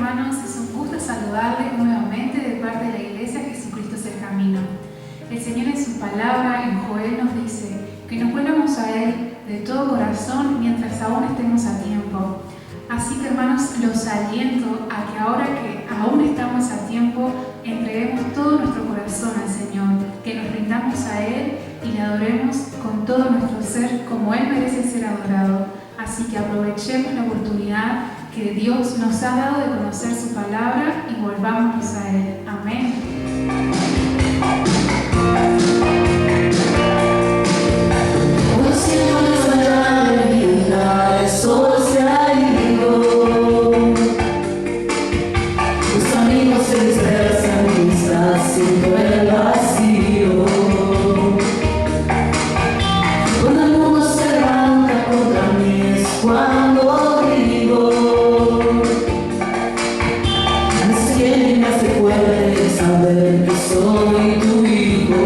hermanos, es un gusto saludarles nuevamente de parte de la Iglesia Jesucristo es el Camino. El Señor en su palabra, en Joel, nos dice que nos volvamos a Él de todo corazón mientras aún estemos a tiempo. Así que hermanos, los aliento a que ahora que aún estamos a tiempo, entreguemos todo nuestro corazón al Señor, que nos rindamos a Él y le adoremos con todo nuestro ser como Él merece ser adorado. Así que aprovechemos la oportunidad que Dios nos ha dado de conocer su palabra y volvámonos a Él. Amén. Un cielo de la vida, el sol se ha ido. Tus amigos se dispersan y estás siendo el vacío. Cuando el mundo se levanta contra mí es cuando digo: no sé quién me hace fuerte saber que soy tu hijo.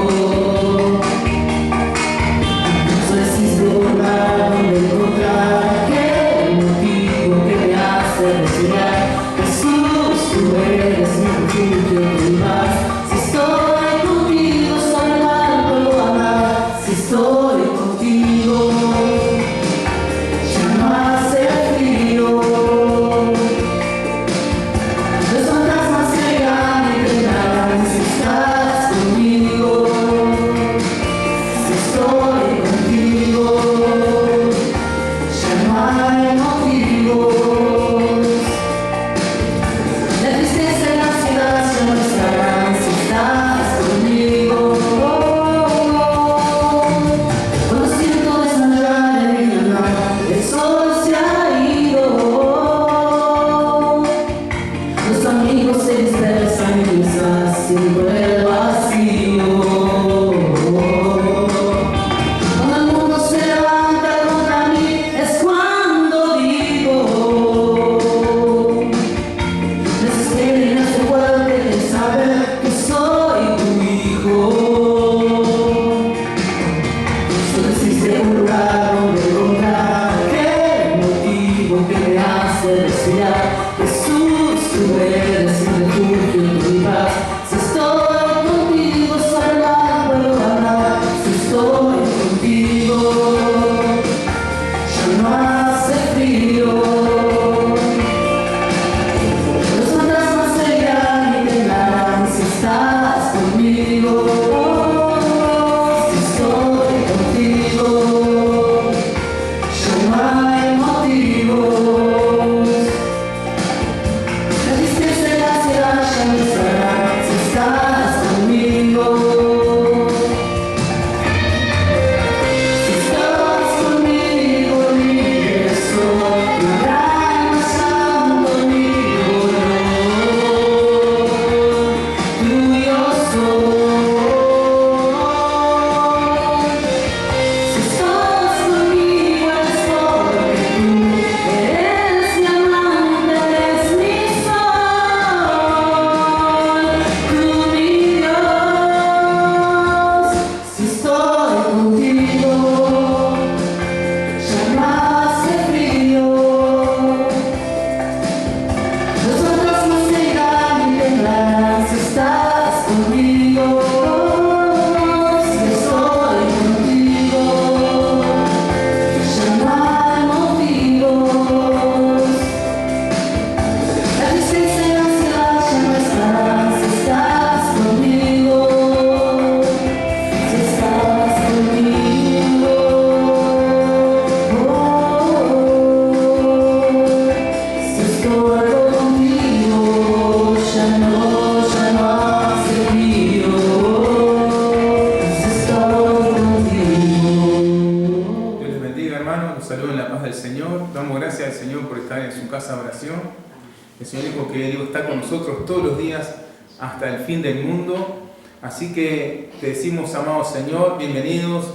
Hasta el fin del mundo. Así que te decimos, amado Señor, bienvenidos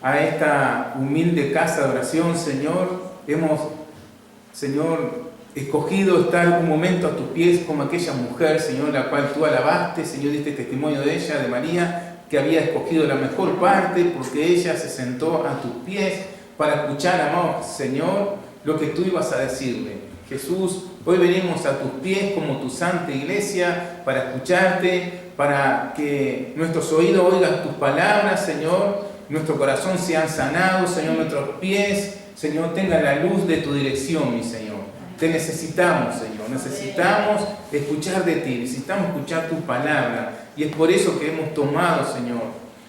a esta humilde casa de oración, Señor. Hemos, Señor, escogido estar un momento a tus pies como aquella mujer, Señor, la cual tú alabaste, Señor, diste testimonio de ella, de María, que había escogido la mejor parte porque ella se sentó a tus pies para escuchar, amado Señor, lo que tú ibas a decirle. Jesús, hoy venimos a tus pies como tu santa iglesia para escucharte, para que nuestros oídos oigan tus palabras, Señor, nuestro corazón sean sanados, Señor, nuestros pies, Señor, tengan la luz de tu dirección, mi Señor. Te necesitamos, Señor, necesitamos escuchar de ti, necesitamos escuchar tu palabra, y es por eso que hemos tomado, Señor,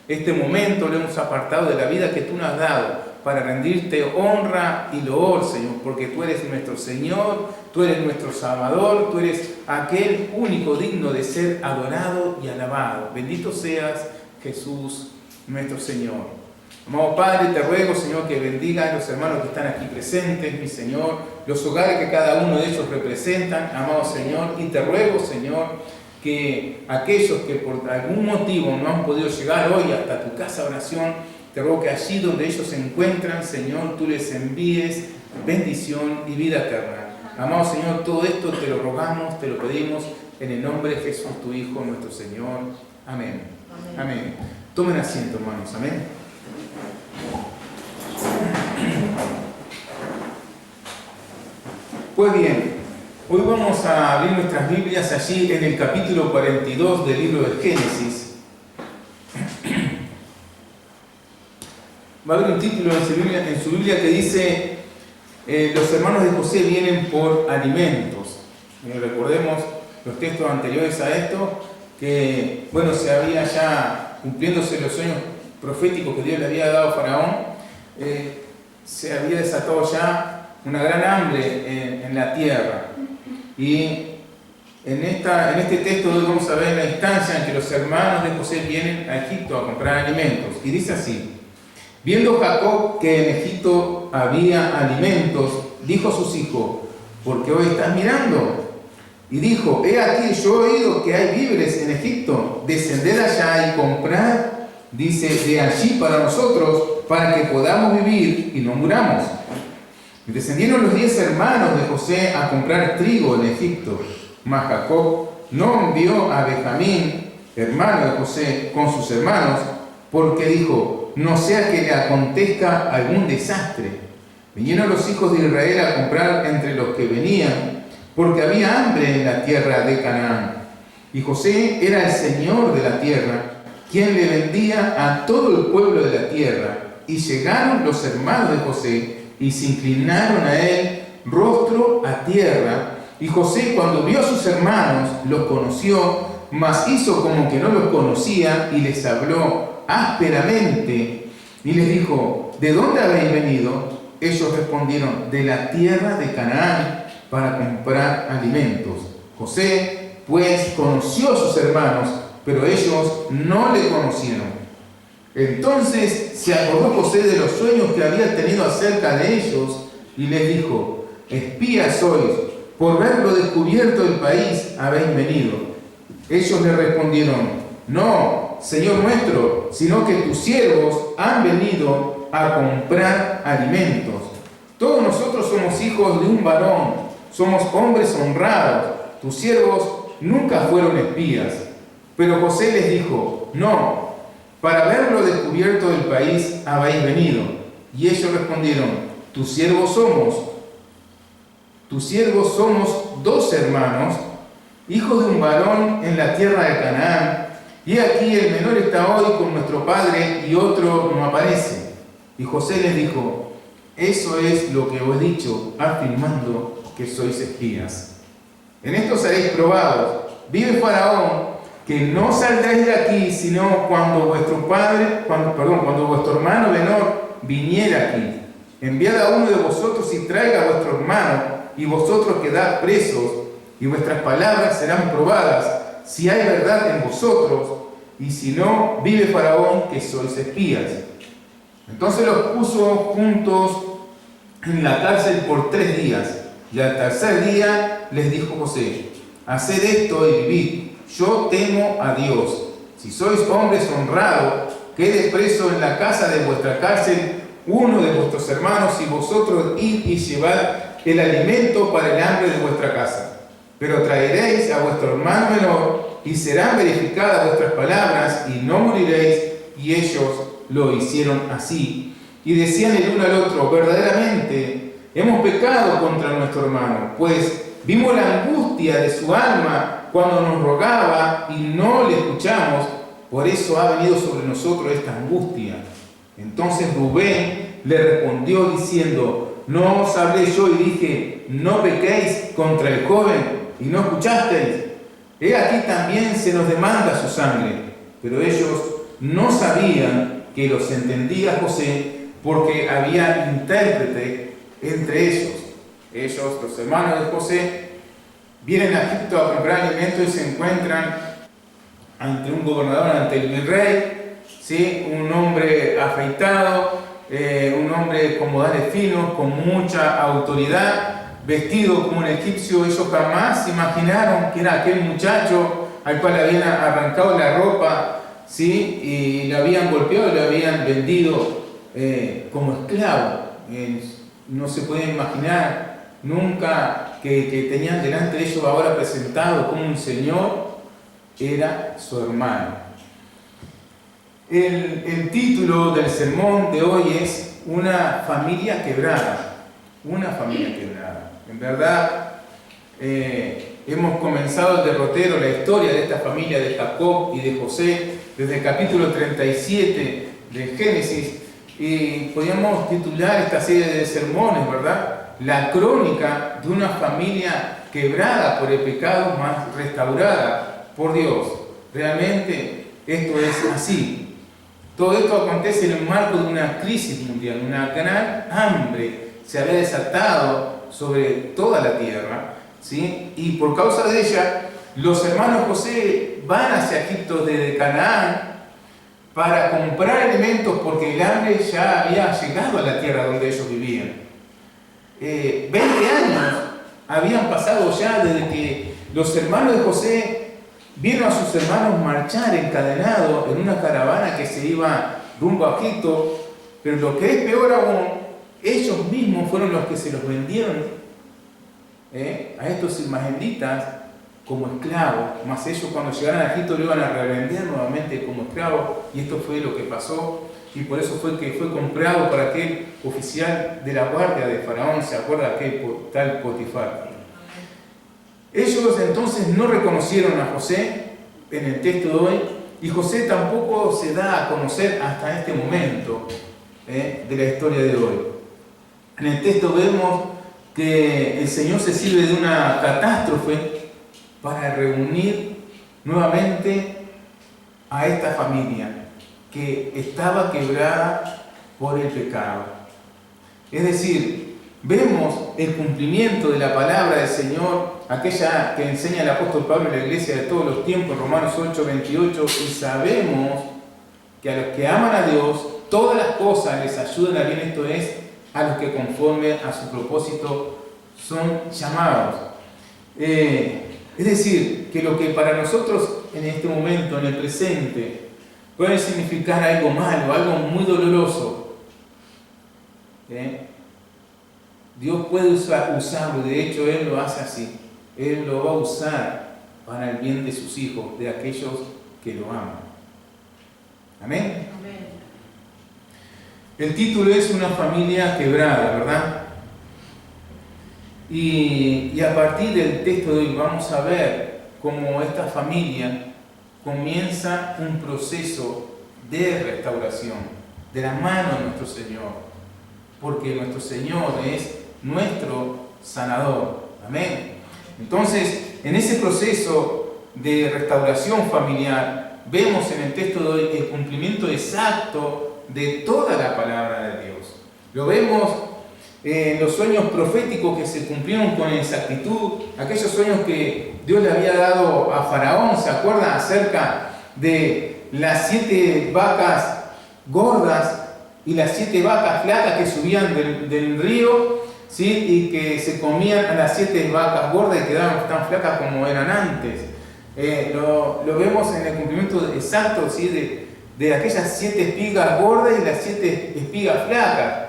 este momento, lo hemos apartado de la vida que tú nos has dado, para rendirte honra y loor, Señor, porque tú eres nuestro Señor, tú eres nuestro Salvador, tú eres aquel único digno de ser adorado y alabado. Bendito seas, Jesús, nuestro Señor. Amado Padre, te ruego, Señor, que bendiga a los hermanos que están aquí presentes, mi Señor, los hogares que cada uno de ellos representan, amado Señor, y te ruego, Señor, que aquellos que por algún motivo no han podido llegar hoy hasta tu casa de oración, te ruego que allí donde ellos se encuentran, Señor, tú les envíes bendición y vida eterna. Amado Señor, todo esto te lo rogamos, te lo pedimos en el nombre de Jesús, tu Hijo, nuestro Señor. Amén. Amén. Tomen asiento, hermanos. Amén. Pues bien, hoy vamos a abrir nuestras Biblias allí en el capítulo 42 del libro de Génesis. Va a haber un título en su Biblia que dice los hermanos de José vienen por alimentos. Recordemos los textos anteriores a esto, que bueno, se había ya cumpliéndose los sueños proféticos que Dios le había dado a Faraón, se había desatado ya una gran hambre en la tierra. Y en este texto hoy vamos a ver la instancia en que los hermanos de José vienen a Egipto a comprar alimentos. Y dice así: viendo Jacob que en Egipto había alimentos, dijo a sus hijos: ¿por qué hoy estás mirando? Y dijo: he aquí, yo he oído que hay víveres en Egipto, descended allá y comprad, dice, de allí para nosotros, para que podamos vivir y no muramos. Y descendieron los 10 hermanos de José a comprar trigo en Egipto. Mas Jacob no envió a Benjamín, hermano de José, con sus hermanos, porque dijo: no sea que le acontezca algún desastre. Vinieron los hijos de Israel a comprar entre los que venían, porque había hambre en la tierra de Canaán. Y José era el señor de la tierra, quien le vendía a todo el pueblo de la tierra. Y llegaron los hermanos de José y se inclinaron a él rostro a tierra. Y José, cuando vio a sus hermanos, los conoció, mas hizo como que no los conocía y les habló ásperamente y les dijo: ¿de dónde habéis venido? Ellos respondieron: de la tierra de Canaán, para comprar alimentos. José pues conoció a sus hermanos, pero ellos no le conocieron. Entonces se acordó José de los sueños que había tenido acerca de ellos y les dijo: espías sois, por verlo descubierto del país habéis venido. Ellos le respondieron: no, Señor nuestro, sino que tus siervos han venido a comprar alimentos. Todos nosotros somos hijos de un varón, somos hombres honrados, tus siervos nunca fueron espías. Pero José les dijo: no, para verlo descubierto del país habéis venido. Y ellos respondieron: tus siervos somos 2 hermanos, hijos de un varón en la tierra de Canaán, y aquí el menor está hoy con nuestro padre y otro no aparece. Y José les dijo: eso es lo que os he dicho, afirmando que sois espías. En esto seréis probados. Vive Faraón, que no saldréis de aquí, sino cuando vuestro hermano menor viniera aquí. Enviad a uno de vosotros y traiga a vuestro hermano, y vosotros quedad presos, y vuestras palabras serán probadas, si hay verdad en vosotros, y si no, vive Faraón, que sois espías. Entonces los puso juntos en la cárcel por 3 días, y al tercer día les dijo José: haced esto y vivid, yo temo a Dios. Si sois hombres honrados, quede preso en la casa de vuestra cárcel uno de vuestros hermanos, y vosotros id y llevad el alimento para el hambre de vuestra casa. Pero traeréis a vuestro hermano menor, y serán verificadas vuestras palabras, y no moriréis. Y ellos lo hicieron así. Y decían el uno al otro: verdaderamente hemos pecado contra nuestro hermano, pues vimos la angustia de su alma cuando nos rogaba y no le escuchamos, por eso ha venido sobre nosotros esta angustia. Entonces Rubén le respondió diciendo: no os hablé yo y dije, no pequéis contra el joven, y no escuchasteis. He aquí también se nos demanda su sangre. Pero ellos no sabían que los entendía José, porque había intérprete entre ellos. Ellos, los hermanos de José, vienen a Egipto a comprar alimento y se encuentran ante un gobernador, ante el virrey, ¿sí? Un hombre afeitado, un hombre con modales finos, con mucha autoridad, vestido como un egipcio. Ellos jamás se imaginaron que era aquel muchacho al cual le habían arrancado la ropa, ¿sí? Y le habían golpeado y le habían vendido como esclavo. No se puede imaginar nunca que tenían delante de ellos ahora presentado como un señor, era su hermano. El título del sermón de hoy es Una familia quebrada. Una familia quebrada. En verdad, hemos comenzado el derrotero, la historia de esta familia de Jacob y de José, desde el capítulo 37 de Génesis, y podríamos titular esta serie de sermones, ¿verdad? La crónica de una familia quebrada por el pecado, más restaurada por Dios. Realmente esto es así. Todo esto acontece en el marco de una crisis mundial, una gran hambre se había desatado sobre toda la tierra, ¿sí? Y por causa de ella, los hermanos José van hacia Egipto desde Canaán para comprar alimentos, porque el hambre ya había llegado a la tierra donde ellos vivían. 20 años habían pasado ya desde que los hermanos de José vieron a sus hermanos marchar encadenados en una caravana que se iba rumbo a Egipto, pero lo que es peor aún, ellos mismos fueron los que se los vendieron a estos ismaelitas como esclavos, más ellos cuando llegaran a Egipto lo iban a revender nuevamente como esclavos, y esto fue lo que pasó, y por eso fue que fue comprado por aquel oficial de la guardia de Faraón, ¿se acuerda? Aquel tal Potifar. Ellos entonces no reconocieron a José en el texto de hoy, y José tampoco se da a conocer hasta este momento de la historia de hoy. En el texto vemos que el Señor se sirve de una catástrofe para reunir nuevamente a esta familia que estaba quebrada por el pecado. Es decir, vemos el cumplimiento de la palabra del Señor, aquella que enseña el apóstol Pablo en la iglesia de todos los tiempos, Romanos 8:28, y sabemos que a los que aman a Dios, todas las cosas les ayudan a bien, esto es, a los que conforme a su propósito son llamados. Es decir, que lo que para nosotros en este momento, en el presente, puede significar algo malo, algo muy doloroso, Dios puede usarlo, de hecho Él lo hace así. Él lo va a usar para el bien de sus hijos, de aquellos que lo aman. Amén. Amén. El título es Una familia quebrada, ¿verdad? Y a partir del texto de hoy vamos a ver cómo esta familia comienza un proceso de restauración de la mano de nuestro Señor, porque nuestro Señor es nuestro sanador. Amén. Entonces, en ese proceso de restauración familiar, vemos en el texto de hoy el cumplimiento exacto de toda la palabra de Dios. Lo vemos en los sueños proféticos que se cumplieron con exactitud, aquellos sueños que Dios le había dado a Faraón, ¿se acuerdan? Acerca de las 7 vacas gordas y las 7 vacas flacas que subían del río, ¿sí? Y que se comían a las 7 vacas gordas y quedaban tan flacas como eran antes. Lo vemos en el cumplimiento exacto, ¿sí? de aquellas 7 espigas gordas y las 7 espigas flacas.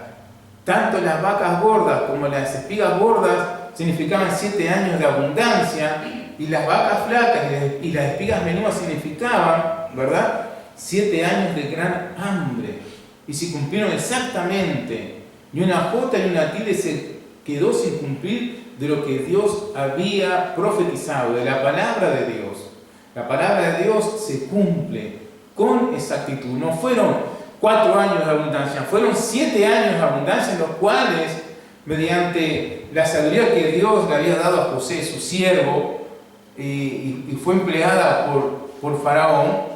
Tanto las vacas gordas como las espigas gordas significaban 7 años de abundancia, y las vacas flacas y las espigas menudas significaban, ¿verdad?, 7 años de gran hambre. Y se cumplieron exactamente. Ni una jota ni una tilde se quedó sin cumplir de lo que Dios había profetizado, de la palabra de Dios. La palabra de Dios se cumple con exactitud. No fueron 4 años de abundancia, fueron 7 años de abundancia en los cuales, mediante la sabiduría que Dios le había dado a José, su siervo, y fue empleada por Faraón,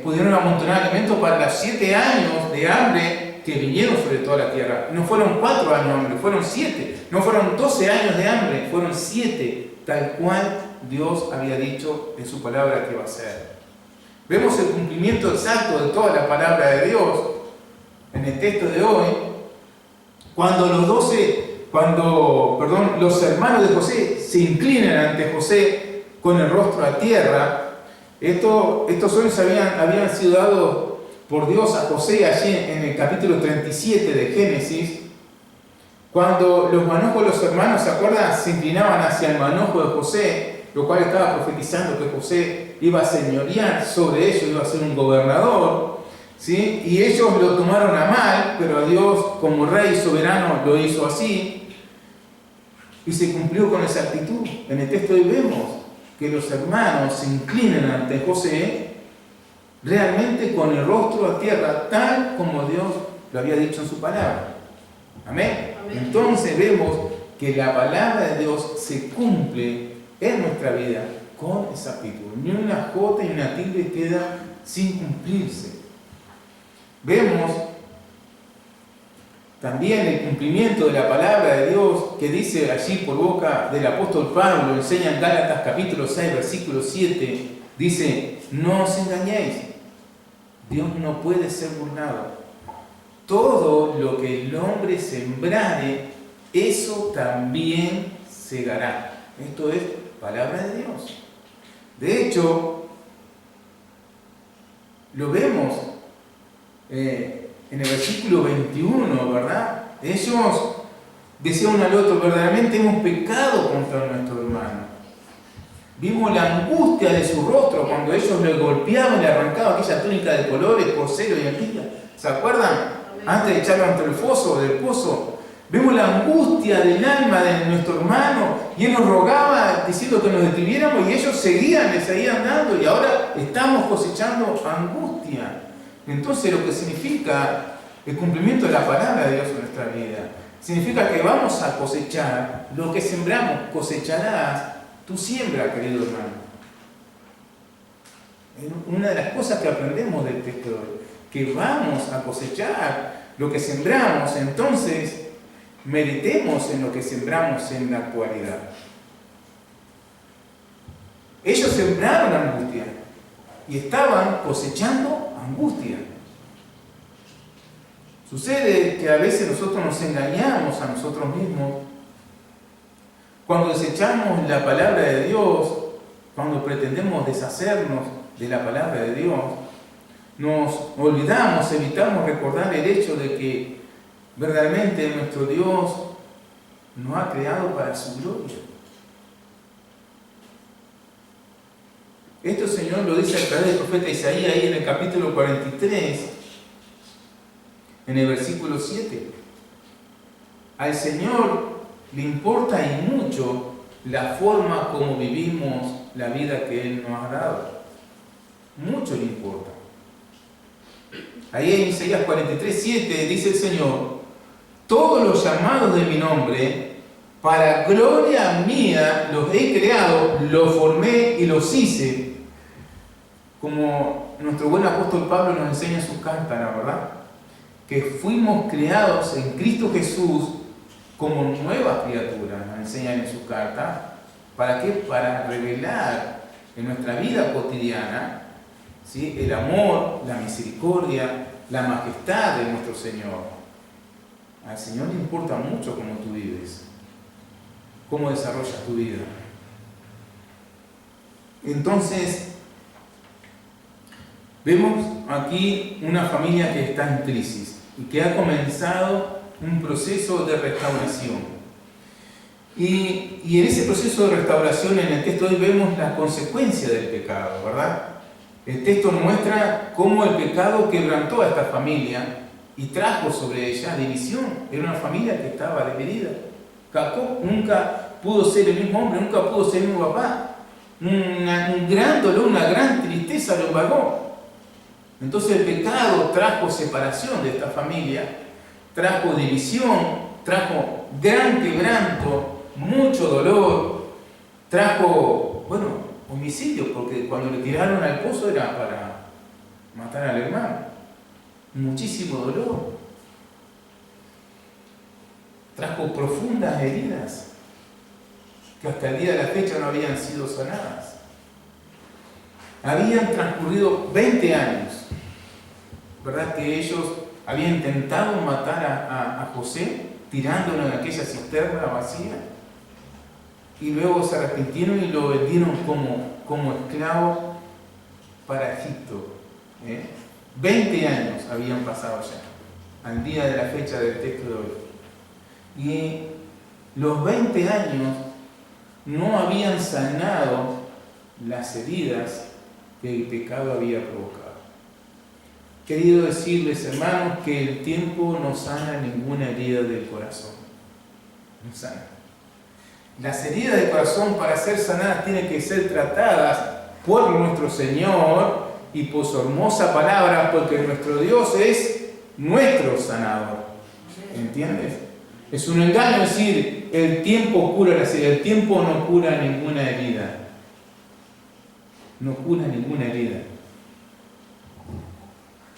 pudieron amontonar alimentos para los 7 años de hambre que vinieron sobre toda la tierra. No fueron 4 años de hambre, fueron 7. No fueron 12 años de hambre, fueron 7, tal cual Dios había dicho en su palabra que iba a ser. Vemos el cumplimiento exacto de toda la palabra de Dios en el texto de hoy, cuando los hermanos de José se inclinan ante José con el rostro a tierra. Estos sueños habían sido dados por Dios a José allí en el capítulo 37 de Génesis, cuando los manojos de los hermanos, ¿se acuerdan?, se inclinaban hacia el manojo de José, lo cual estaba profetizando que José iba a señorear sobre ellos, iba a ser un gobernador, ¿sí? Y ellos lo tomaron a mal, pero Dios, como rey soberano, lo hizo así, y se cumplió con exactitud. En el texto de hoy vemos que los hermanos se inclinan ante José realmente con el rostro a tierra, tal como Dios lo había dicho en su palabra. Amén. Amén. Entonces vemos que la palabra de Dios se cumple en nuestra vida con exactitud. Ni una jota ni una tilde queda sin cumplirse. Vemos también el cumplimiento de la palabra de Dios que dice allí por boca del apóstol Pablo, enseña en Gálatas capítulo 6, versículo 7, dice: no os engañéis, Dios no puede ser burlado. Todo lo que el hombre sembrare, eso también segará. Esto es palabra de Dios. De hecho, lo vemos en el versículo 21, ¿verdad? Ellos decían uno al otro: verdaderamente hemos pecado contra nuestro hermano. Vimos la angustia de su rostro cuando ellos le golpeaban y le arrancaban aquella túnica de colores, cosero y anguilla. ¿Se acuerdan? Antes de echarlo entre el foso del pozo. Vemos la angustia del alma de nuestro hermano, y él nos rogaba diciendo que nos detuviéramos, y ellos le seguían dando, y ahora estamos cosechando angustia. Entonces, lo que significa el cumplimiento de la palabra de Dios en nuestra vida, significa que vamos a cosechar lo que sembramos. Cosecharás tu siembra, querido hermano. Una de las cosas que aprendemos del texto, que vamos a cosechar lo que sembramos. Entonces, meditemos en lo que sembramos en la actualidad. Ellos sembraron angustia y estaban cosechando angustia. Sucede que a veces nosotros nos engañamos a nosotros mismos cuando desechamos la palabra de Dios, cuando pretendemos deshacernos de la palabra de Dios. Nos olvidamos, evitamos recordar el hecho de que verdaderamente nuestro Dios nos ha creado para su gloria. Esto el Señor lo dice a través del profeta Isaías, ahí en el capítulo 43, en el versículo 7. Al Señor le importa y mucho la forma como vivimos la vida que Él nos ha dado. Mucho le importa. Ahí en Isaías 43, 7 dice el Señor: todos los llamados de mi nombre, para gloria mía los he creado, los formé y los hice. Como nuestro buen apóstol Pablo nos enseña en sus cartas, ¿verdad? Que fuimos creados en Cristo Jesús como nuevas criaturas, nos enseñan en sus cartas. ¿Para qué? Para revelar en nuestra vida cotidiana, ¿sí?, el amor, la misericordia, la majestad de nuestro Señor. Al Señor le importa mucho cómo tú vives, cómo desarrollas tu vida. Entonces, vemos aquí una familia que está en crisis y que ha comenzado un proceso de restauración. Y en ese proceso de restauración, en el texto de hoy vemos la consecuencia del pecado, ¿verdad? El texto muestra cómo el pecado quebrantó a esta familia y trajo sobre ella división. Era una familia que estaba dividida. Jacob nunca pudo ser el mismo hombre, nunca pudo ser el mismo papá. Un gran dolor, una gran tristeza lo embargó. Entonces el pecado trajo separación de esta familia, trajo división, trajo gran quebranto, mucho dolor, trajo, homicidio, porque cuando le tiraron al pozo era para matar al hermano. Muchísimo dolor. Trajo profundas heridas que hasta el día de la fecha no habían sido sanadas. Habían transcurrido 20 años, ¿verdad? Que ellos habían intentado matar a José tirándolo en aquella cisterna vacía, y luego se arrepintieron y lo vendieron como esclavo para Egipto. 20 años habían pasado ya, al día de la fecha del texto de hoy. Y los 20 años no habían sanado las heridas que el pecado había provocado. Querido decirles, hermanos, que el tiempo no sana ninguna herida del corazón. No sana. Las heridas del corazón, para ser sanadas, tienen que ser tratadas por nuestro Señor y por su hermosa palabra, porque nuestro Dios es nuestro sanador. ¿Entiendes? Es un engaño decir, el tiempo cura las heridas. El tiempo no cura ninguna herida. No cura ninguna herida.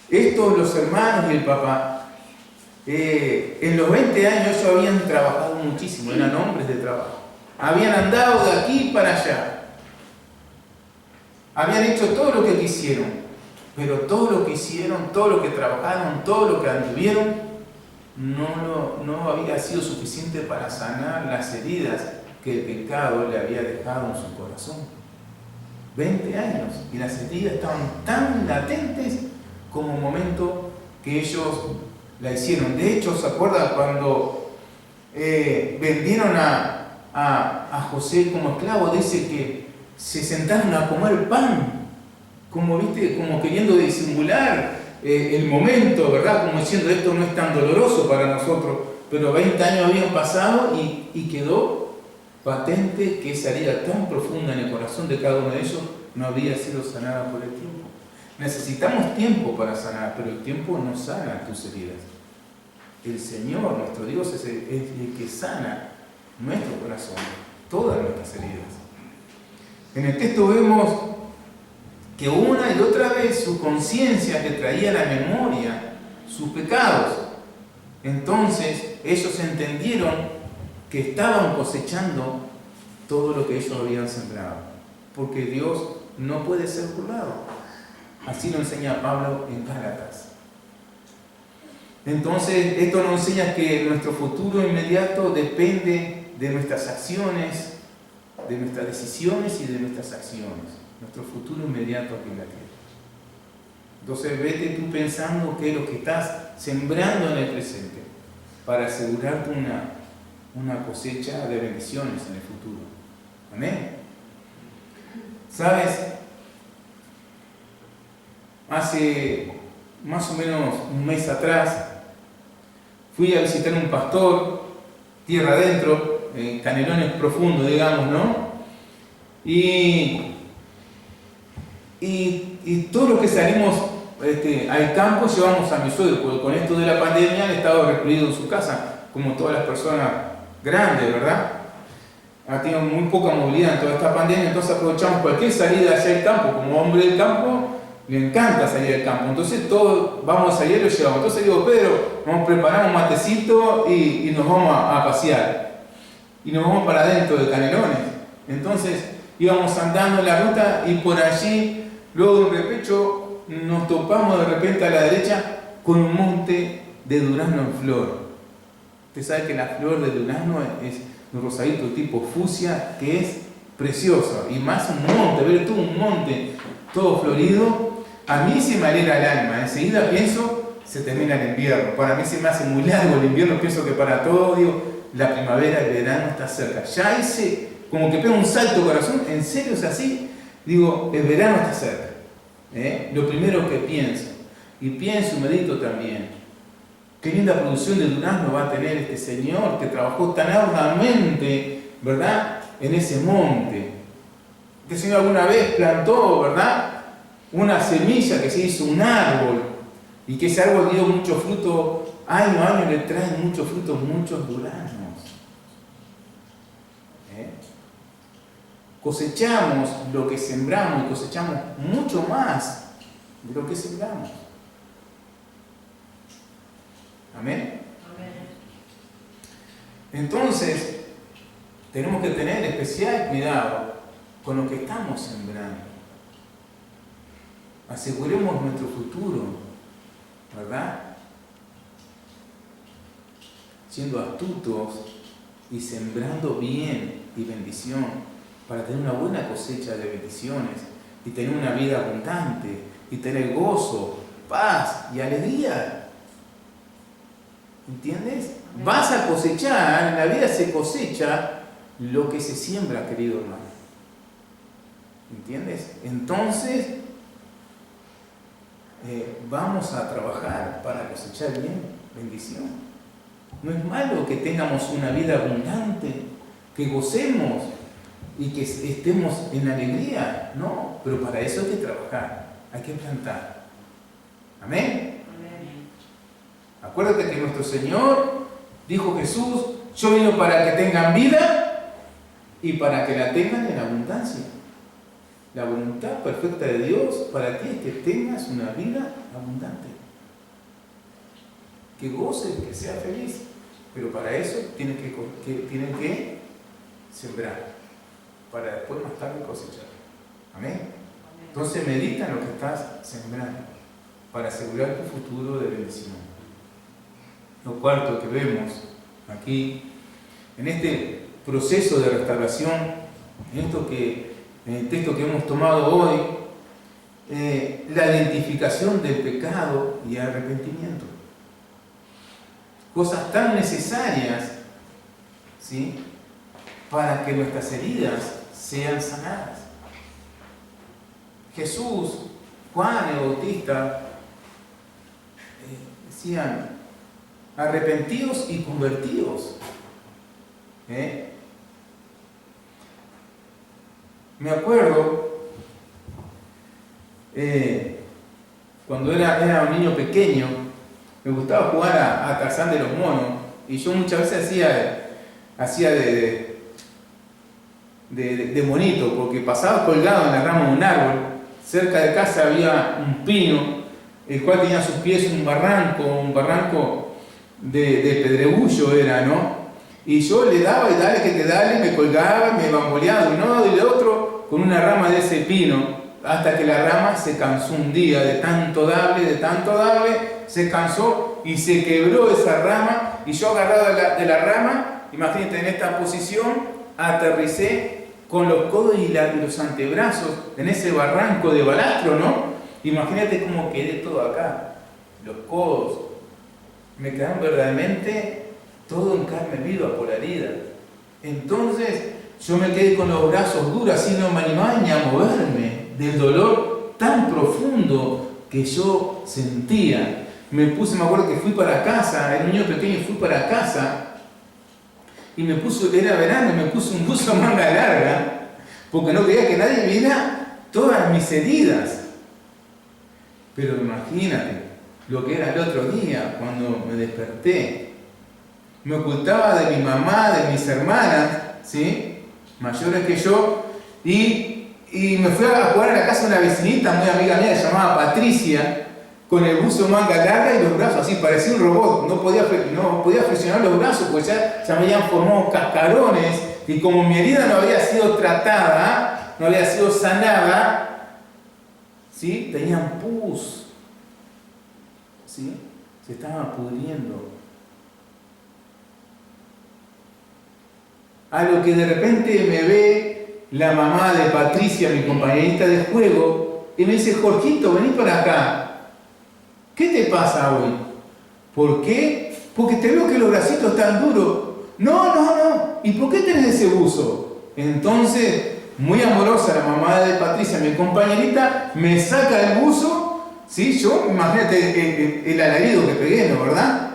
Estos, los hermanos y el papá, en los 20 años ellos habían trabajado muchísimo, eran hombres de trabajo. Habían andado de aquí para allá. Habían hecho todo lo que quisieron. Pero todo lo que hicieron, todo lo que trabajaron, todo lo que anduvieron, no había sido suficiente para sanar las heridas que el pecado le había dejado en su corazón. 20 años. Y las heridas estaban tan latentes como el momento que ellos la hicieron. De hecho, ¿se acuerdan cuando vendieron a José como esclavo? Dice que se sentaron a comer pan, como queriendo disimular el momento, ¿verdad? Como diciendo, esto no es tan doloroso para nosotros, pero 20 años habían pasado y quedó patente que esa herida tan profunda en el corazón de cada uno de ellos no había sido sanada por el tiempo. Necesitamos tiempo para sanar, pero el tiempo no sana tus heridas. El Señor, nuestro Dios, es el que sana nuestro corazón, todas nuestras heridas. En el texto vemos que una y otra vez su conciencia le traía a la memoria sus pecados. Entonces ellos entendieron que estaban cosechando todo lo que ellos habían sembrado, porque Dios no puede ser burlado. Así lo enseña Pablo en Gálatas. Entonces esto nos enseña que nuestro futuro inmediato depende de nuestras acciones, de nuestras decisiones y de nuestras acciones. Nuestro futuro inmediato aquí en la tierra. Entonces vete tú pensando qué es lo que estás sembrando en el presente para asegurarte una cosecha de bendiciones en el futuro. Amén. ¿Sabes? Hace más o menos un mes atrás fui a visitar a un pastor, tierra adentro, Canelones profundo, digamos, ¿no? Y todos los que salimos al campo llevamos a mi suegro, porque con esto de la pandemia han estado recluidos en su casa, como todas las personas grandes, ¿verdad? Ha tenido muy poca movilidad en toda esta pandemia, entonces aprovechamos cualquier salida hacia el campo. Como hombre del campo, le encanta salir al campo, entonces todos vamos a salir y lo llevamos. Entonces digo, Pedro, vamos a preparar un matecito y nos vamos a pasear. Y nos vamos para adentro de Canelones. Entonces íbamos andando en la ruta y por allí, luego de un repecho, nos topamos de repente a la derecha con un monte de durazno en flor. Usted sabe que la flor de durazno es un rosadito tipo fucsia que es precioso. Y más un monte, ver tú un monte todo florido, a mí se me alegra el alma. Enseguida pienso, se termina el invierno. Para mí se me hace muy largo el invierno, pienso que para todos, digo, la primavera, el verano está cerca. Ya hice, como que pega un salto corazón, en serio es así, digo, el verano está cerca. Lo primero que pienso, y pienso y medito también, Qué linda producción de durazno va a tener este señor que trabajó tan arduamente, ¿verdad?, en ese monte. Este señor alguna vez plantó, ¿verdad?, una semilla que se hizo un árbol y que ese árbol dio mucho fruto, año a año le traen muchos frutos, muchos duraznos. Cosechamos lo que sembramos y cosechamos mucho más de lo que sembramos. Amén. Entonces, tenemos que tener especial cuidado con lo que estamos sembrando. Aseguremos nuestro futuro, ¿verdad? Siendo astutos y sembrando bien y bendición para tener una buena cosecha de bendiciones y tener una vida abundante y tener gozo, paz y alegría. ¿Entiendes? Vas a cosechar, en la vida se cosecha lo que se siembra, querido hermano. ¿Entiendes? Entonces, vamos a trabajar para cosechar bien, bendición. No es malo que tengamos una vida abundante, que gocemos y que estemos en alegría, no, pero para eso hay que trabajar, hay que plantar. Amén. Acuérdate que nuestro Señor, dijo Jesús, yo vino para que tengan vida y para que la tengan en abundancia. La voluntad perfecta de Dios para ti es que tengas una vida abundante. Que goces, que seas feliz. Pero para eso tienen que sembrar, para después más tarde cosechar. Amén. Entonces medita en lo que estás sembrando para asegurar tu futuro de bendición. Lo cuarto que vemos aquí, en este proceso de restauración, en el texto que hemos tomado hoy, la identificación del pecado y arrepentimiento. Cosas tan necesarias, ¿sí?, para que nuestras heridas sean sanadas. Jesús, Juan el Bautista decían, arrepentidos y convertidos. Me acuerdo cuando era un niño pequeño, me gustaba jugar a Tarzán de los monos y yo muchas veces hacía de monito, porque pasaba colgado en la rama de un árbol. Cerca de casa había un pino, el cual tenía a sus pies un barranco de pedregullo era, ¿no? Y yo le daba y dale, me colgaba, me bamboleaba de un lado y de otro con una rama de ese pino, hasta que la rama se cansó un día de tanto darle, se cansó y se quebró esa rama, y yo agarrado de la rama, imagínate en esta posición, aterricé con los codos y los antebrazos en ese barranco de balastro, ¿no? Imagínate cómo quedé todo acá, los codos, me quedaron verdaderamente todo en carne viva por la herida. Entonces yo me quedé con los brazos duros, así no me animaba ni a moverme del dolor tan profundo que yo sentía. Me acuerdo que fui para casa, era un niño pequeño y fui para casa y era verano, me puse un buzo manga larga porque no quería que nadie viera todas mis heridas. Pero imagínate lo que era el otro día cuando me desperté. Me ocultaba de mi mamá, de mis hermanas, ¿sí?, mayores que yo, y me fui a jugar a la casa de una vecinita muy amiga mía, se llamaba Patricia, con el buzo manga larga y los brazos así, parecía un robot, no podía flexionar los brazos porque ya me habían formado cascarones, y como mi herida no había sido tratada, no había sido sanada, ¿sí?, tenían pus, ¿sí?, se estaban pudriendo. A lo que de repente me ve la mamá de Patricia, mi compañerita de juego, y me dice, Jorgito, vení para acá. ¿Qué te pasa hoy? ¿Por qué? Porque te veo que los bracitos están duros. No. ¿Y por qué tenés ese buzo? Entonces, muy amorosa la mamá de Patricia, mi compañerita, me saca el buzo, ¿sí? Yo, imagínate el alarido que pegué, ¿no? ¿Verdad?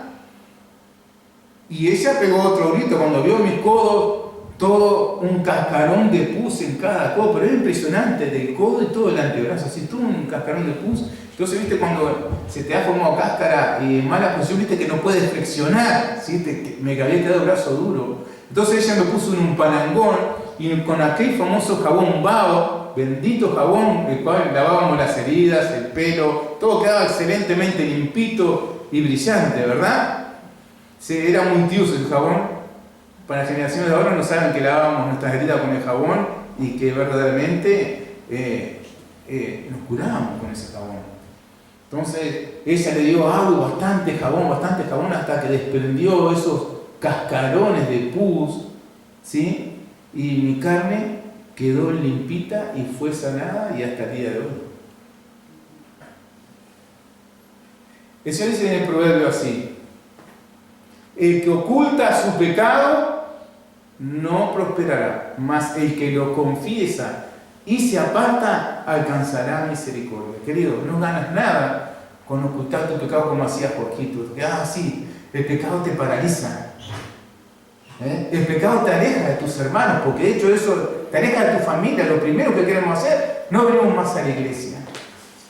Y ella pegó otro grito cuando vio mis codos, todo un cascarón de pus en cada codo, pero era impresionante, del codo y todo el antebrazo, así todo un cascarón de pus. Entonces, viste, cuando se te ha formado cáscara y en mala posición, viste que no puedes flexionar, ¿sí? Me había quedado el brazo duro. Entonces ella me puso en un palangón y con aquel famoso jabón Bao, bendito jabón, el cual lavábamos las heridas, el pelo, todo quedaba excelentemente limpito y brillante, ¿verdad? Sí, era muy tioso el jabón. Para las generaciones de ahora no saben que lavábamos nuestras heridas con el jabón y que verdaderamente nos curábamos con ese jabón. Entonces ella le dio agua, bastante jabón, hasta que desprendió esos cascarones de pus, ¿sí? Y mi carne quedó limpita y fue sanada y hasta el día de hoy. El Señor dice en el proverbio así: el que oculta su pecado no prosperará, mas el que lo confiesa y se aparta alcanzará misericordia. Querido, no ganas nada con ocultar tu pecado como hacía Jorgito. Sí, el pecado te paraliza. El pecado te aleja de tus hermanos, porque de hecho eso te aleja de tu familia. Lo primero que queremos hacer, no venimos más a la iglesia.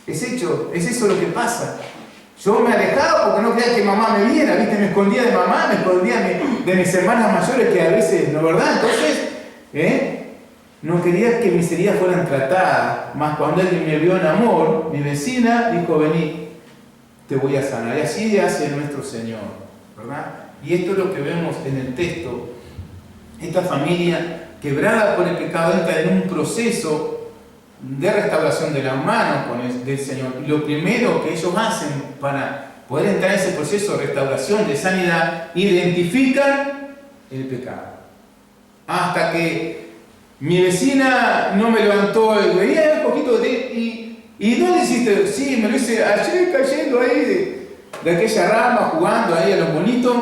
Es eso lo que pasa. Yo me alejaba porque no quería que mamá me viera, ¿viste? Me escondía de mamá, me escondía de mis hermanas mayores, que a veces, ¿no verdad? Entonces, no quería que mis heridas fueran tratadas. Más cuando alguien me vio en amor, mi vecina dijo: vení, te voy a sanar. Y así hace nuestro Señor, ¿verdad? Y esto es lo que vemos en el texto. Esta familia quebrada por el pecado entra en un proceso de restauración de la mano del Señor. Y lo primero que ellos hacen para poder entrar en ese proceso de restauración, de sanidad, identifican el pecado. Hasta que mi vecina no me levantó, venía un poquito de ¿y dónde hiciste? Sí, me lo hice ayer cayendo ahí de aquella rama, jugando ahí a los bonitos.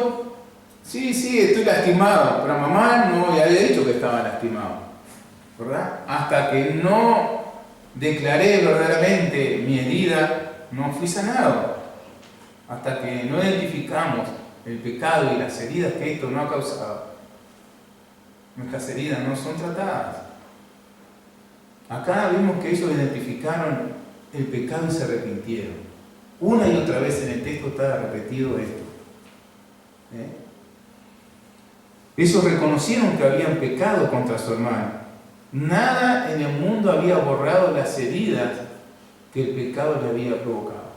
Sí, estoy lastimado. Pero mamá no le había dicho que estaba lastimado, ¿verdad? Hasta que no declaré verdaderamente mi herida, no fui sanado. Hasta que no identificamos el pecado y las heridas que esto no ha causado, nuestras heridas no son tratadas. Acá vimos que ellos identificaron el pecado y se arrepintieron. Una y otra vez en el texto está repetido esto. Ellos reconocieron que habían pecado contra su hermano. Nada en el mundo había borrado las heridas que el pecado le había provocado.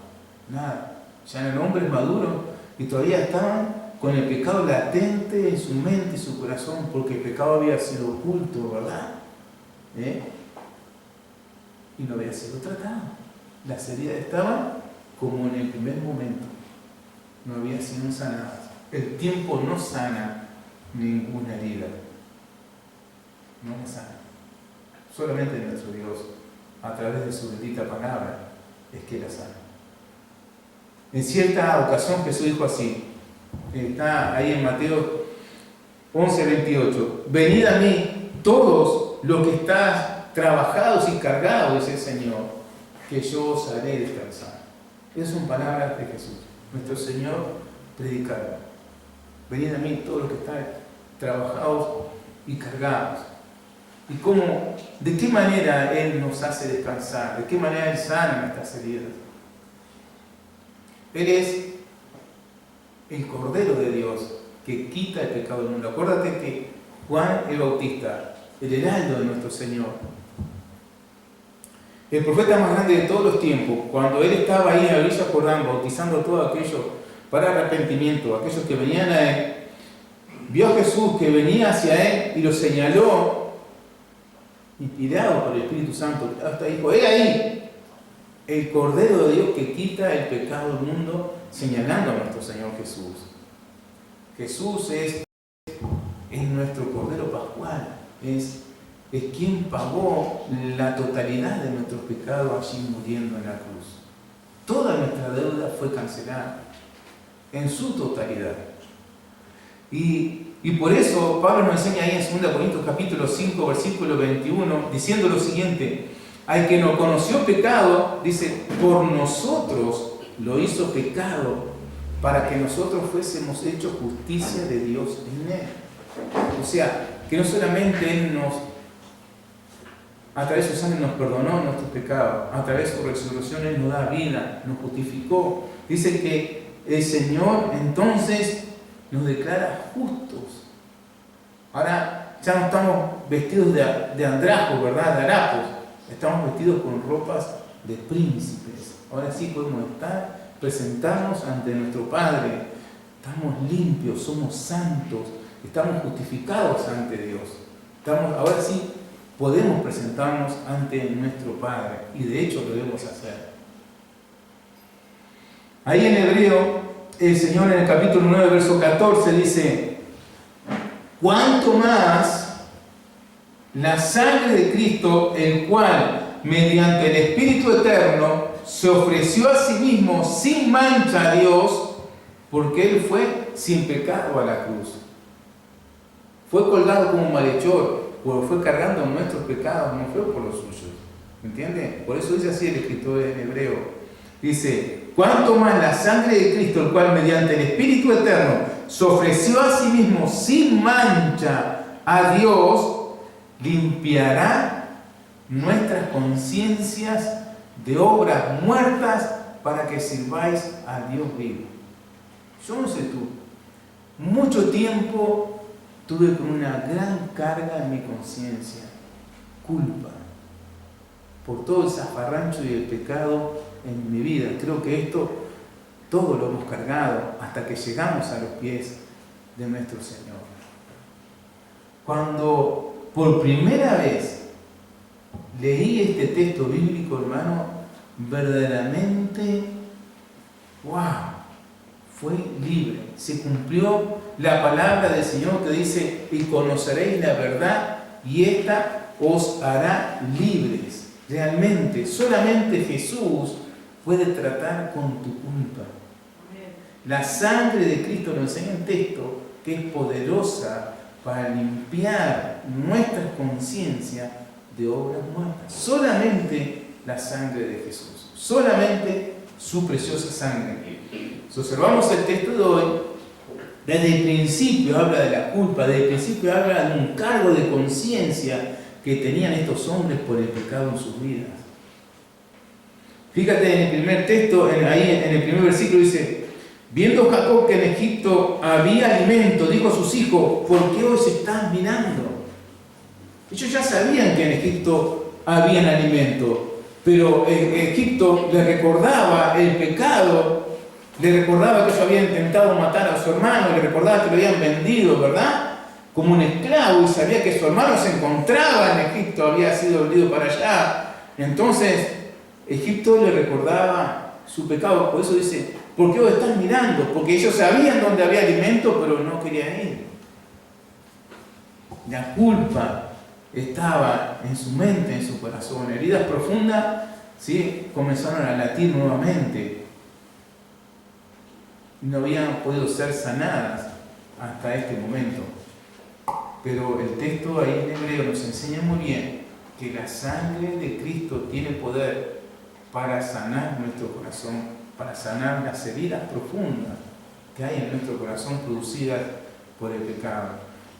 Nada. Ya eran hombres maduros y todavía estaban con el pecado latente en su mente y su corazón, porque el pecado había sido oculto, ¿verdad? Y no había sido tratado. Las heridas estaban como en el primer momento. No habían sido sanadas. El tiempo no sana ninguna herida. No la sana. Solamente nuestro Dios, a través de su bendita palabra, es que la sana. En cierta ocasión Jesús dijo así, está ahí en Mateo 11:28, venid a mí todos los que estáis trabajados y cargados, dice el Señor, que yo os haré descansar. Esas son palabras de Jesús, nuestro Señor predicado. Venid a mí todos los que estáis trabajados y cargados. ¿Y cómo, de qué manera Él nos hace descansar? ¿De qué manera Él sana nuestras heridas? Él es el Cordero de Dios que quita el pecado del mundo. Acuérdate que Juan el Bautista, el heraldo de nuestro Señor, el profeta más grande de todos los tiempos, cuando él estaba ahí en la orilla Jordán bautizando a todos aquellos para arrepentimiento, aquellos que venían a él, vio a Jesús que venía hacia él y lo señaló, inspirado por el Espíritu Santo, hasta dijo: he ahí el Cordero de Dios que quita el pecado del mundo, señalando a nuestro Señor Jesús. Jesús es nuestro Cordero Pascual, es quien pagó la totalidad de nuestros pecados allí muriendo en la cruz. Toda nuestra deuda fue cancelada en su totalidad. Y por eso Pablo nos enseña ahí en 2 Corintios capítulo 5, versículo 21, diciendo lo siguiente: al que no conoció pecado, dice, por nosotros lo hizo pecado, para que nosotros fuésemos hechos justicia de Dios en Él. O sea, que no solamente Él a través de su sangre nos perdonó nuestros pecados, a través de su resurrección Él nos da vida, nos justificó. Dice que el Señor entonces nos declara justos. Ahora ya no estamos vestidos de andrajos, ¿verdad? De harapos. Estamos vestidos con ropas de príncipes. Ahora sí podemos presentarnos ante nuestro Padre. Estamos limpios, somos santos, estamos justificados ante Dios. Ahora sí podemos presentarnos ante nuestro Padre, y de hecho lo debemos hacer. Ahí en Hebreo, el Señor en el capítulo 9, verso 14 dice: cuanto más la sangre de Cristo, el cual mediante el Espíritu Eterno se ofreció a sí mismo sin mancha a Dios, porque Él fue sin pecado a la cruz. Fue colgado como malhechor, pero fue cargando nuestros pecados, no fue por los suyos. ¿Entiende? Por eso dice así el escritor en Hebreo. Dice: cuanto más la sangre de Cristo, el cual mediante el Espíritu Eterno se ofreció a sí mismo sin mancha a Dios, limpiará nuestras conciencias de obras muertas para que sirváis a Dios vivo. Yo no sé tú, mucho tiempo tuve con una gran carga en mi conciencia, culpa, por todo el zafarrancho y el pecado en mi vida. Creo que esto todo lo hemos cargado hasta que llegamos a los pies de nuestro Señor. Cuando por primera vez leí este texto bíblico, hermano, verdaderamente, ¡wow!, fue libre. Se cumplió la palabra del Señor que dice: y conoceréis la verdad, y esta os hará libres. Realmente, solamente Jesús puede tratar con tu culpa. La sangre de Cristo, nos enseña el texto, que es poderosa para limpiar nuestra conciencia de obras muertas. Solamente la sangre de Jesús, solamente su preciosa sangre. Si observamos el texto de hoy, desde el principio habla de la culpa, desde el principio habla de un cargo de conciencia que tenían estos hombres por el pecado en sus vidas. Fíjate en el primer texto, ahí en el primer versículo dice: viendo Jacob que en Egipto había alimento, dijo a sus hijos: ¿por qué os están mirando? Ellos ya sabían que en Egipto había alimento, pero Egipto le recordaba el pecado, le recordaba que ellos habían intentado matar a su hermano, le recordaba que lo habían vendido, ¿verdad?, como un esclavo, y sabía que su hermano se encontraba en Egipto, había sido vendido para allá. Entonces Egipto le recordaba su pecado. Por eso dice: ¿por qué os están mirando? Porque ellos sabían dónde había alimento, pero no querían ir. La culpa estaba en su mente, en su corazón. Heridas profundas, ¿sí?, comenzaron a latir nuevamente. No habían podido ser sanadas hasta este momento. Pero el texto ahí en Hebreo nos enseña muy bien que la sangre de Cristo tiene poder para sanar nuestro corazón, para sanar las heridas profundas que hay en nuestro corazón producidas por el pecado.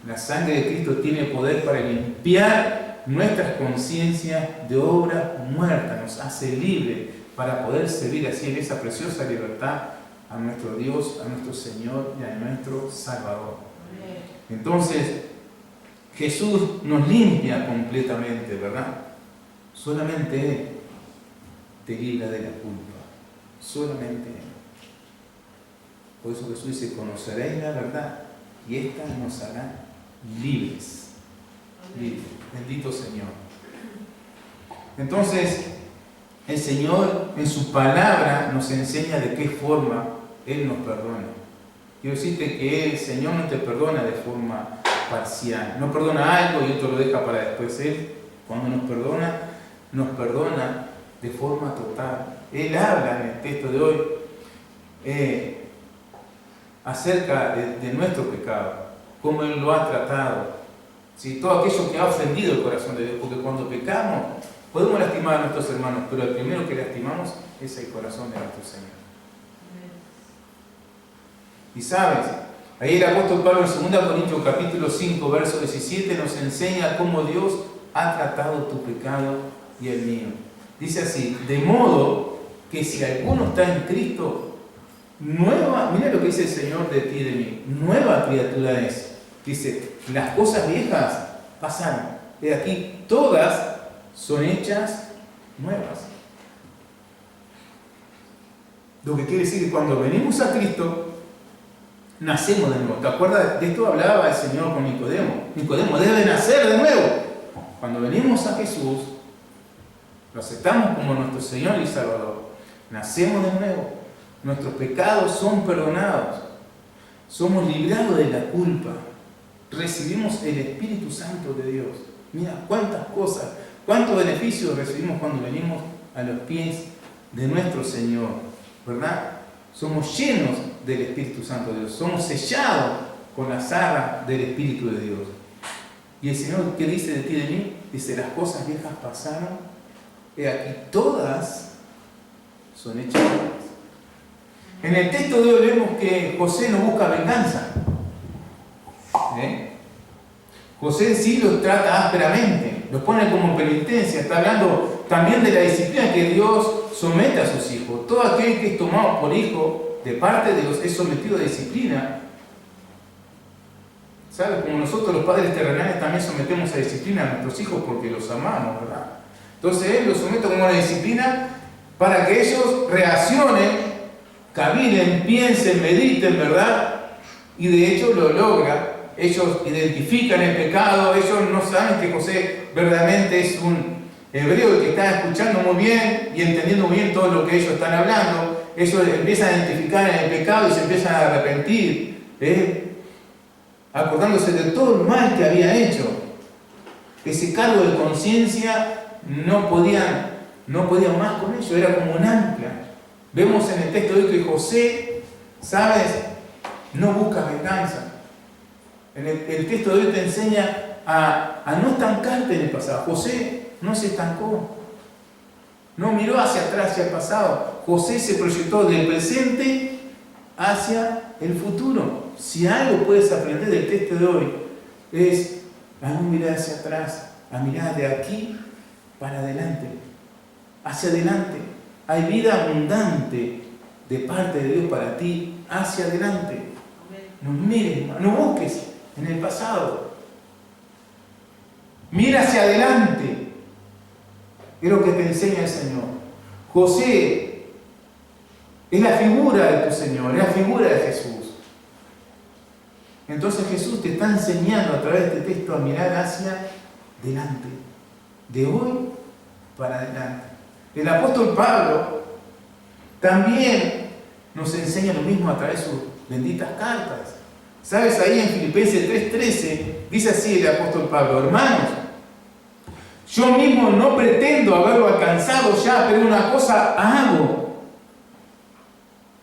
La sangre de Cristo tiene poder para limpiar nuestras conciencias de obras muertas, nos hace libres para poder servir así en esa preciosa libertad a nuestro Dios, a nuestro Señor y a nuestro Salvador. Entonces, Jesús nos limpia completamente, ¿verdad? Solamente Él te libra de la culpa. Solamente Él. Por eso Jesús dice: conoceréis la verdad, y esta nos hará libres. Libres. Bendito Señor. Entonces, el Señor en su palabra nos enseña de qué forma Él nos perdona. Quiero decirte que el Señor no te perdona de forma parcial. No perdona algo y otro lo deja para después. Él, cuando nos perdona de forma total. Él habla en el texto de hoy acerca de nuestro pecado, cómo Él lo ha tratado. ¿Sí? Todo aquello que ha ofendido el corazón de Dios, porque cuando pecamos podemos lastimar a nuestros hermanos, pero el primero que lastimamos es el corazón de nuestro Señor. Y sabes, ahí el apóstol Pablo en 2 Corintios capítulo 5, verso 17 nos enseña cómo Dios ha tratado tu pecado y el mío. Dice así, de modo que si alguno está en Cristo, mira lo que dice el Señor de ti y de mí, nueva criatura es. Dice, las cosas viejas pasaron. De aquí todas son hechas nuevas. Lo que quiere decir que cuando venimos a Cristo, nacemos de nuevo. ¿Te acuerdas? De esto hablaba el Señor con Nicodemo. Nicodemo debe nacer de nuevo. Cuando venimos a Jesús, lo aceptamos como nuestro Señor y Salvador. Nacemos de nuevo. Nuestros pecados son perdonados. Somos librados de la culpa. Recibimos el Espíritu Santo de Dios. Mira cuántas cosas, cuántos beneficios recibimos cuando venimos a los pies de nuestro Señor, ¿verdad? Somos llenos del Espíritu Santo de Dios, somos sellados con la zarra del Espíritu de Dios. Y el Señor, ¿qué dice de ti y de mí? Dice, las cosas viejas pasaron, he aquí todas son hechas nuevas. En el texto de hoy vemos que José no busca venganza. José sí los trata ásperamente, los pone como penitencia, está hablando también de la disciplina que Dios somete a sus hijos. Todo aquel que es tomado por hijo de parte de Dios es sometido a disciplina. ¿Sabes? Como nosotros los padres terrenales también sometemos a disciplina a nuestros hijos porque los amamos, ¿verdad? Entonces Él los somete como una disciplina para que ellos reaccionen, caminen, piensen, mediten, ¿verdad? Y de hecho lo logra. Ellos identifican el pecado, ellos no saben que José verdaderamente es un hebreo que está escuchando muy bien y entendiendo muy bien todo lo que ellos están hablando. Ellos empiezan a identificar el pecado y se empiezan a arrepentir, acordándose de todo el mal que había hecho. Ese cargo de conciencia no podían más con ellos, era como un ancla. Vemos en el texto de hoy que José, ¿sabes?, no busca venganza. El texto de hoy te enseña a no estancarte en el pasado. José no se estancó, no miró hacia atrás, hacia el pasado. José se proyectó del presente hacia el futuro. Si algo puedes aprender del texto de hoy es a no mirar hacia atrás, a mirar de aquí para adelante, hacia adelante. Hay vida abundante de parte de Dios para ti hacia adelante. No mires, no busques en el pasado. Mira hacia adelante. Es lo que te enseña el Señor. José es la figura de tu Señor, es la figura de Jesús. Entonces Jesús te está enseñando a través de este texto a mirar hacia adelante, de hoy para adelante. El apóstol Pablo también nos enseña lo mismo a través de sus benditas cartas. ¿Sabes? Ahí en Filipenses 3:13 dice así el apóstol Pablo: hermanos, yo mismo no pretendo haberlo alcanzado ya, pero una cosa hago,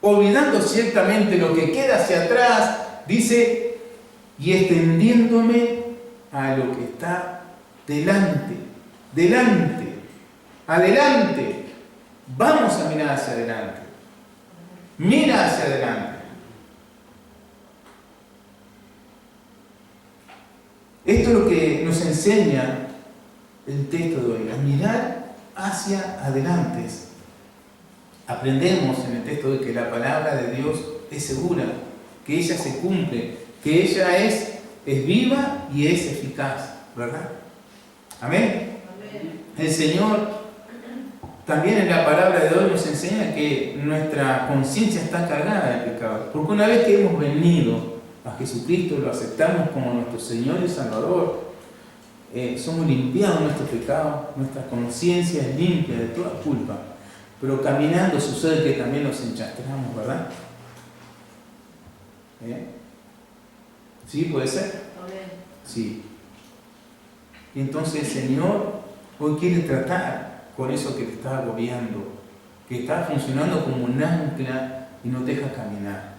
olvidando ciertamente lo que queda hacia atrás, dice, y extendiéndome a lo que está delante, adelante. Vamos a mirar hacia adelante. Mira hacia adelante. Esto es lo que nos enseña el texto de hoy, a mirar hacia adelante. Aprendemos en el texto de hoy que la palabra de Dios es segura, que ella se cumple, que ella es viva y es eficaz, ¿verdad? Amén. El Señor también en la palabra de hoy nos enseña que nuestra conciencia está cargada de pecado, porque una vez que hemos venido a Jesucristo, lo aceptamos como nuestro Señor y Salvador, somos limpiados de nuestro pecado, nuestra conciencia es limpia de toda culpa, pero caminando sucede que también nos enchastramos, ¿verdad? ¿Sí? ¿Puede ser? Sí. Y entonces el Señor hoy quiere tratar con eso que te está agobiando, que está funcionando como un ancla y no te deja caminar.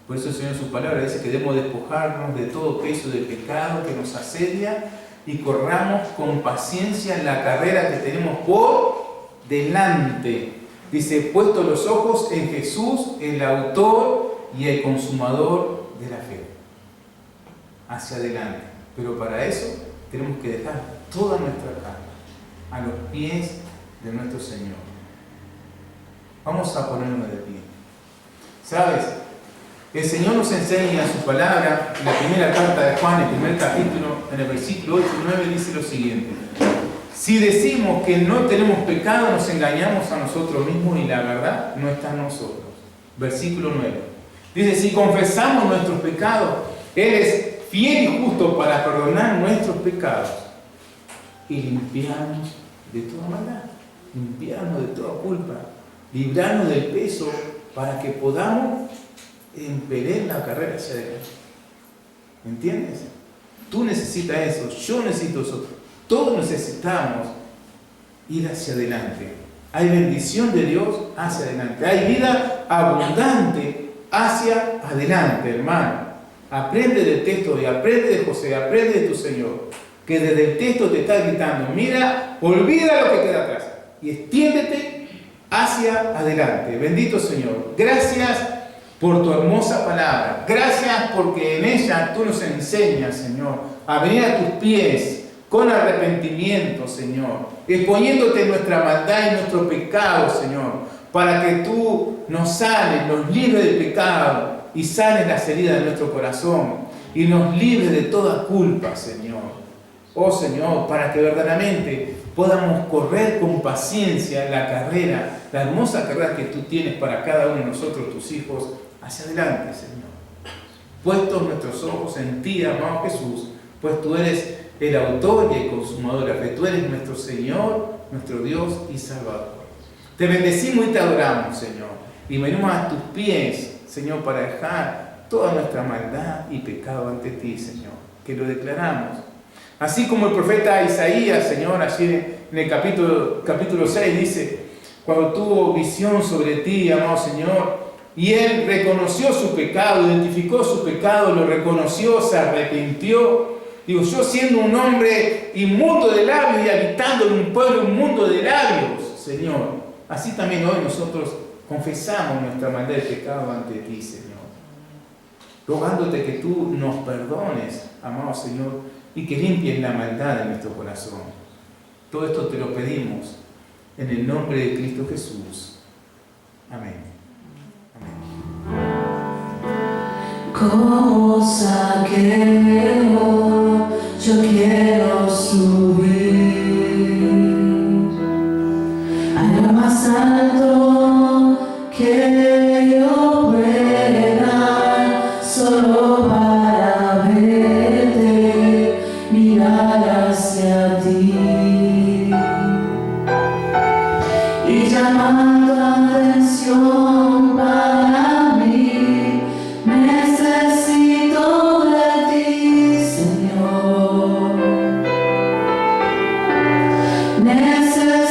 Por eso el Señor en su palabra dice que debemos despojarnos de todo peso de pecado que nos asedia y corramos con paciencia la carrera que tenemos por delante. Dice, puesto los ojos en Jesús, el autor y el consumador de la fe. Hacia adelante. Pero para eso tenemos que dejar toda nuestra carga a los pies de nuestro Señor. Vamos a ponernos de pie. ¿Sabes? El Señor nos enseña su palabra en la primera carta de Juan, el primer capítulo, en el versículo 8 y 9, dice lo siguiente: si decimos que no tenemos pecado, nos engañamos a nosotros mismos y la verdad no está en nosotros. Versículo 9. Dice, si confesamos nuestros pecados, Él es fiel y justo para perdonar nuestros pecados y limpiarnos de toda maldad, limpiarnos de toda culpa, librarnos del peso para que podamos empeler la carrera hacia adelante. ¿Entiendes? Tú necesitas eso, yo necesito eso, todos necesitamos ir hacia adelante. Hay bendición de Dios hacia adelante, hay vida abundante hacia adelante, hermano. Aprende del texto y aprende de José, aprende de tu Señor, que desde el texto te está gritando, mira, olvida lo que queda atrás y extiéndete hacia adelante. Bendito Señor, gracias por tu hermosa palabra, gracias porque en ella tú nos enseñas, Señor, a venir a tus pies con arrepentimiento, Señor, exponiéndote nuestra maldad y nuestro pecado, Señor, para que tú nos sanes, nos libres del pecado y sanes las heridas de nuestro corazón y nos libres de toda culpa, Señor. Oh Señor, para que verdaderamente podamos correr con paciencia la carrera, la hermosa carrera que tú tienes para cada uno de nosotros, tus hijos, hacia adelante, Señor. Puestos nuestros ojos en ti, amado Jesús, pues tú eres el autor y el consumador de la fe. Tú eres nuestro Señor, nuestro Dios y Salvador. Te bendecimos y te adoramos, Señor. Y venimos a tus pies, Señor, para dejar toda nuestra maldad y pecado ante ti, Señor. Que lo declaramos. Así como el profeta Isaías, Señor, allí en el capítulo 6 dice, cuando tuvo visión sobre ti, amado Señor, y él reconoció su pecado, identificó su pecado, lo reconoció, se arrepintió. Digo, yo siendo un hombre inmundo de labios y habitando en un pueblo inmundo de labios, Señor, así también hoy nosotros confesamos nuestra maldad de pecado ante ti, Señor. Rogándote que tú nos perdones, amado Señor, y que limpies la maldad de nuestro corazón. Todo esto te lo pedimos en el nombre de Cristo Jesús. Amén. Como saqueo, yo quiero subir a lo más alto que yo pueda, solo para verte, mirar hacia ti y llamar tu atención para mí. Necesito de ti, Señor. Necesito